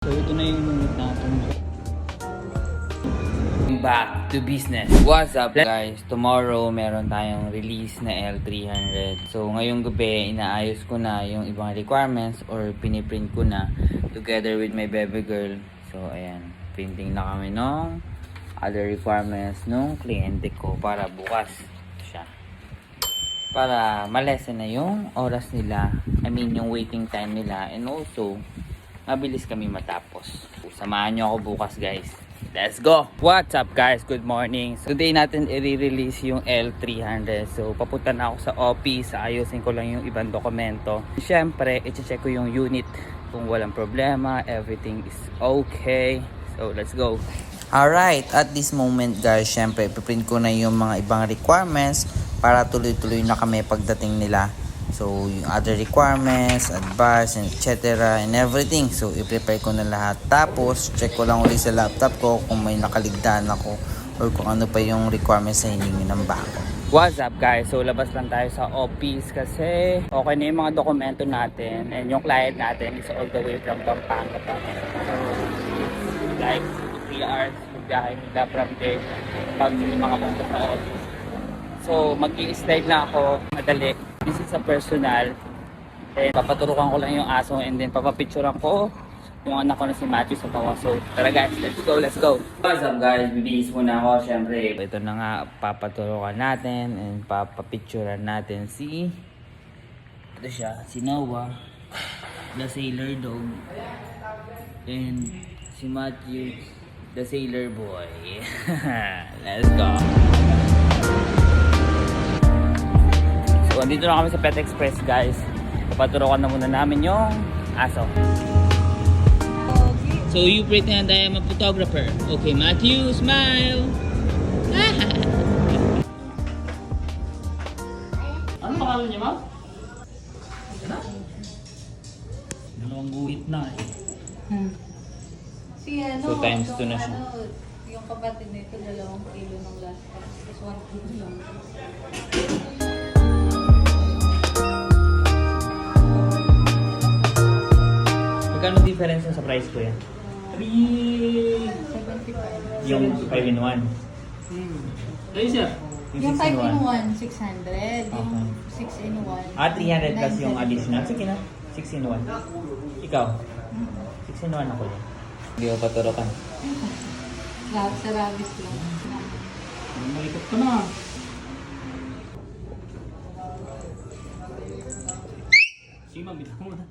So ito na yung unit natin. Back to business. What's up guys? Tomorrow meron tayong release na L300. So ngayong gabi inaayos ko na yung ibang requirements or piniprint ko na together with my baby girl. So ayan, printing na kami ng other requirements nung kliyente ko para bukas. Ito siya. Para malesen na yung oras nila. I mean yung waiting time nila, and also mabilis kami matapos. Samahan nyo ako bukas guys. Let's go! What's up guys? Good morning. So, today natin i-release yung L300. So papunta na ako sa office. Ayusin ko lang yung ibang dokumento. Siyempre, i-check ko yung unit. Kung walang problema, everything is okay. So let's go! Alright, at this moment guys, syempre ipiprint ko na yung mga ibang requirements para tuloy-tuloy na kami pagdating nila. So yung other requirements, advice, etc. and everything. So i-prepare ko na lahat. Tapos check ko lang ulit sa laptop ko kung may nakaligtaan ako or kung ano pa yung requirements na hiningi ng bangko. What's up guys? So labas lang tayo sa office kasi okay na yung mga dokumento natin, and yung client natin is all the way from Pampanga pa. So like 3 hours magbiyahe nila from there pag mga punta sa office. So mag-i-slide na ako madali. This is a personal, and papaturukan ko lang yung aso, and then papapicturean ko yung anak ko na si Matthew sa tawa. So tara guys, let's go, let's go. What's up guys? Bibihis muna ako syempre. Ito na nga, papaturukan natin and papapicturean natin si ito siya, si Noah, the sailor dog, and si Matthew, the sailor boy. Let's go. So, andito na kami sa Pet Express guys. Papaturukan na muna namin yung aso. So, you pretend I am a photographer. Okay, Matthew, smile! Ano pangalan niya, ma'am? Dalawang guhit na eh. Si ano, So, times yung 2 na siya. ano, yung kapatid nito, 2 kilo ng last time. Tapos 1 kilo lang. Magkano difference sa price ko yan? 75. Yung 5 in 1. Ayun siya. Yung 5 in 1, 600. Yung Okay. 6 in 1. 300 plus yung 975. additional. Sige na. 6 in 1. Ikaw? 6 in 1 ako yan. Hindi ko paturukan. Sa rabbis lang. Malikot ko na. Sige, mabita mo na.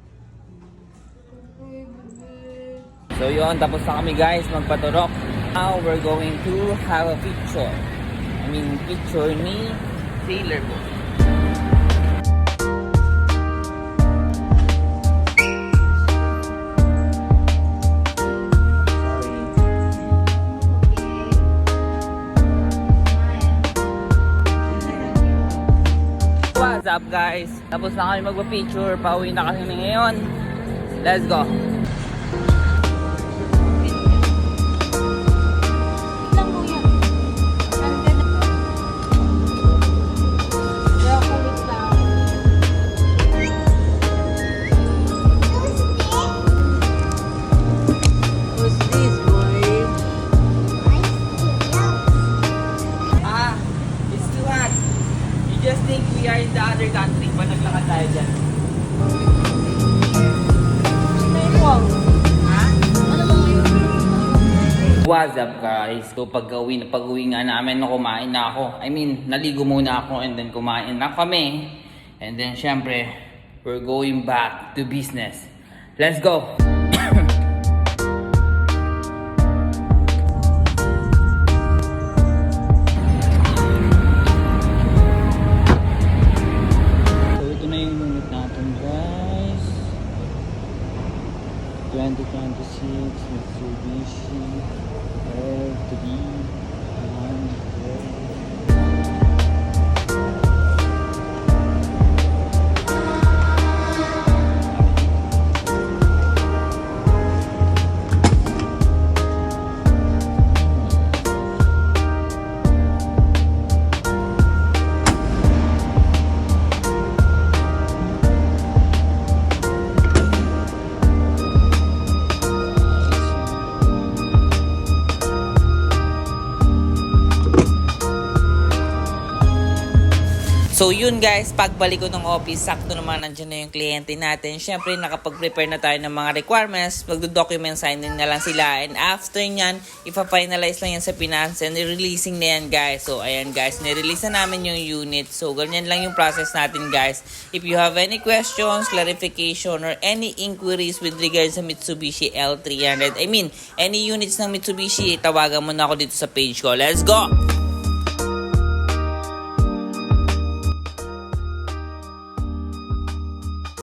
So yun, tapos na kami guys magpaturok. Now we're going to have a picture. I mean picture ni Sailor Boy. What's up guys? Tapos na kami magpa-picture. Pauwi na kami ngayon. Let's go! Lang mo yan. Kaya kulit lang. Who's this boy? Ah, it's too hot. You just think we are in the other country pa naglakad tayo dyan. What's up guys? So pag-uwi nga namin, kumain na ako. I mean, naligo muna ako and then kumain na kami. And then syempre, we're going back to business. Let's go! So ito na yung unit natin guys. 2026 Mitsubishi L300. So yun guys, pagbalik ko ng office, sakto naman nandiyan na yung kliyente natin. Syempre nakapag-prepare na tayo ng mga requirements, magdo-document signing na lang sila. And after nyan, ipa-finalize lang yan sa finance and releasing na yan guys. So ayan guys, nirelease na namin yung unit. So ganyan lang yung process natin guys. If you have any questions, clarification, or any inquiries with regards sa Mitsubishi L300, I mean, any units ng Mitsubishi, tawagan mo na ako dito sa page ko. Let's go!